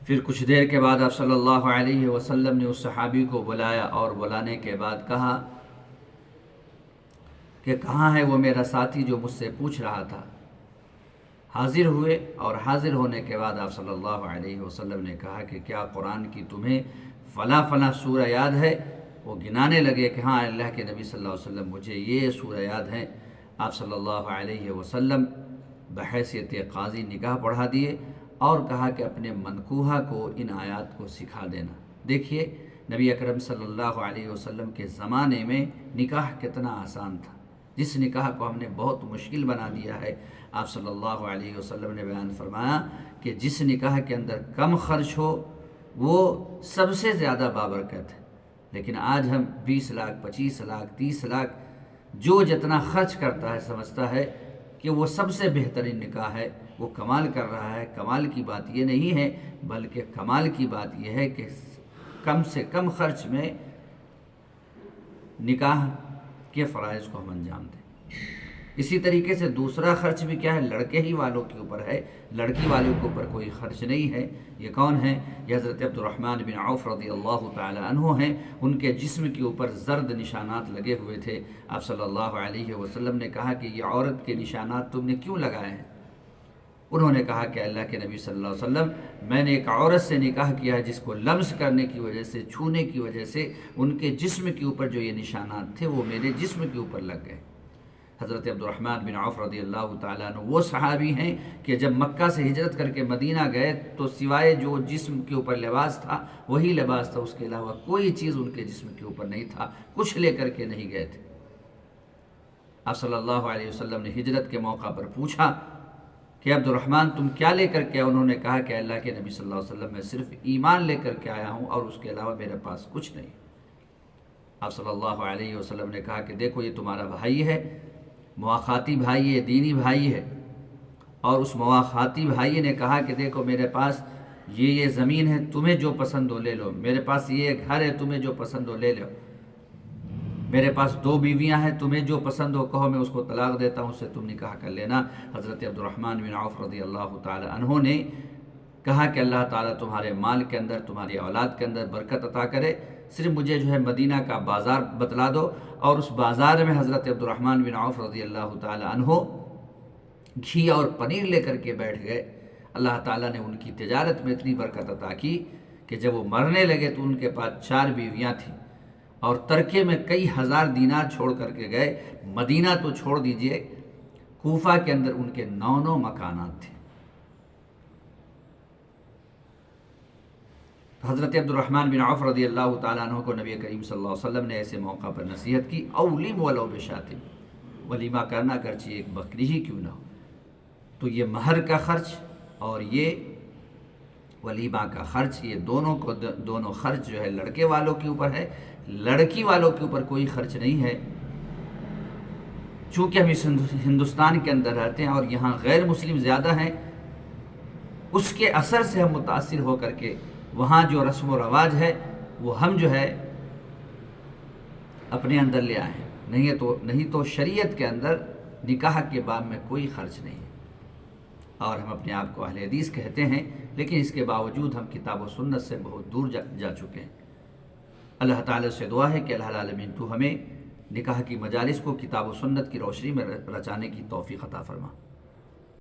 پھر کچھ دیر کے بعد آپ صلی اللہ علیہ وسلم نے اس صحابی کو بلایا اور بلانے کے بعد کہا کہ کہاں ہے وہ میرا ساتھی جو مجھ سے پوچھ رہا تھا۔ حاضر ہوئے اور حاضر ہونے کے بعد آپ صلی اللہ علیہ وسلم نے کہا کہ کیا قرآن کی تمہیں فلاں فلاں سورہ یاد ہے؟ وہ گنانے لگے کہ ہاں اللہ کے نبی صلی اللہ علیہ وسلم مجھے یہ سورہ یاد ہیں۔ آپ صلی اللہ علیہ وسلم بحیثیت قاضی نکاح پڑھا دیے اور کہا کہ اپنے منکوحہ کو ان آیات کو سکھا دینا۔ دیکھیے نبی اکرم صلی اللہ علیہ وسلم کے زمانے میں نکاح کتنا آسان تھا، جس نکاح کو ہم نے بہت مشکل بنا دیا ہے۔ آپ صلی اللہ علیہ وسلم نے بیان فرمایا کہ جس نکاح کے اندر کم خرچ ہو وہ سب سے زیادہ بابرکت ہے، لیکن آج ہم 20 لاکھ 25 لاکھ 30 لاکھ جو جتنا خرچ کرتا ہے سمجھتا ہے کہ وہ سب سے بہترین نکاح ہے، وہ کمال کر رہا ہے۔ کمال کی بات یہ نہیں ہے، بلکہ کمال کی بات یہ ہے کہ کم سے کم خرچ میں نکاح کے فرائض کو ہم انجام دیں۔ اسی طریقے سے دوسرا خرچ بھی کیا ہے؟ لڑکے ہی والوں کے اوپر ہے، لڑکی والوں کے اوپر کوئی خرچ نہیں ہے۔ یہ کون ہیں؟ یہ حضرت عبد الرحمن بن عوف رضی اللہ تعالی عنہ ہیں۔ ان کے جسم کے اوپر زرد نشانات لگے ہوئے تھے۔ آپ صلی اللہ علیہ وسلم نے کہا کہ یہ عورت کے نشانات تم نے کیوں لگائے ہیں؟ انہوں نے کہا کہ اللہ کے نبی صلی اللہ علیہ وسلم میں نے ایک عورت سے نکاح کیا ہے جس کو لمس کرنے کی وجہ سے، چھونے کی وجہ سے ان کے جسم کے اوپر جو یہ نشانات تھے وہ میرے جسم کے اوپر لگ گئے۔ حضرت عبد الرحمن بن عوف رضی اللہ تعالیٰ عنہ وہ صحابی ہیں کہ جب مکہ سے ہجرت کر کے مدینہ گئے تو سوائے جو جسم کے اوپر لباس تھا وہی لباس تھا، اس کے علاوہ کوئی چیز ان کے جسم کے اوپر نہیں تھا، کچھ لے کر کے نہیں گئے تھے۔ آپ صلی اللہ علیہ وسلم نے ہجرت کے موقع پر پوچھا کہ عبد الرحمن تم کیا لے کر کے؟ انہوں نے کہا کہ اللہ کے نبی صلی اللہ علیہ وسلم میں صرف ایمان لے کر کے آیا ہوں اور اس کے علاوہ میرے پاس کچھ نہیں۔ آپ صلی اللہ علیہ وسلم نے کہا کہ دیکھو یہ تمہارا بھائی ہے، مواخاتی بھائی ہے، دینی بھائی ہے، اور اس مواخاتی بھائی نے کہا کہ دیکھو میرے پاس یہ زمین ہے، تمہیں جو پسند ہو لے لو، میرے پاس یہ گھر ہے، تمہیں جو پسند ہو لے لو، میرے پاس 2 بیویاں ہیں، تمہیں جو پسند ہو کہو، میں اس کو طلاق دیتا ہوں، اس سے تم نکاح کر لینا۔ حضرت عبد الرحمن بن عوف رضی اللہ تعالی عنہ نے کہا کہ اللہ تعالیٰ تمہارے مال کے اندر، تمہاری اولاد کے اندر برکت عطا کرے، صرف مجھے جو ہے مدینہ کا بازار بتلا دو۔ اور اس بازار میں حضرت عبد الرحمن بن عوف رضی اللہ تعالی عنہ گھی اور پنیر لے کر کے بیٹھ گئے۔ اللہ تعالیٰ نے ان کی تجارت میں اتنی برکت عطا کی کہ جب وہ مرنے لگے تو ان کے پاس 4 بیویاں تھیں اور ترکے میں کئی ہزار دینار چھوڑ کر کے گئے۔ مدینہ تو چھوڑ دیجئے، کوفہ کے اندر ان کے 9 مکانات تھے۔ حضرت عبد الرحمن بن عوف رضی اللہ تعالیٰ عنہ کو نبی کریم صلی اللہ علیہ وسلم نے ایسے موقع پر نصیحت کی، اولیم ولو بشاتم، ولیمہ کرنا اگرچہ ایک بکری ہی کیوں نہ ہو۔ تو یہ مہر کا خرچ اور یہ ولیمہ کا خرچ، یہ دونوں خرچ جو ہے لڑکے والوں کے اوپر ہے، لڑکی والوں کے اوپر کوئی خرچ نہیں ہے۔ چونکہ ہم اس ہندوستان کے اندر رہتے ہیں اور یہاں غیر مسلم زیادہ ہیں، اس کے اثر سے ہم متاثر ہو کر کے وہاں جو رسم و رواج ہے وہ ہم جو ہے اپنے اندر لے آئے ہیں، نہیں تو شریعت کے اندر نکاح کے باب میں کوئی خرچ نہیں ہے۔ اور ہم اپنے آپ کو اہل حدیث کہتے ہیں، لیکن اس کے باوجود ہم کتاب و سنت سے بہت دور جا چکے ہیں۔ اللہ تعالیٰ سے دعا ہے کہ اللہ العالمین تو ہمیں نکاح کی مجالس کو کتاب و سنت کی روشنی میں رچانے کی توفیق عطا فرما۔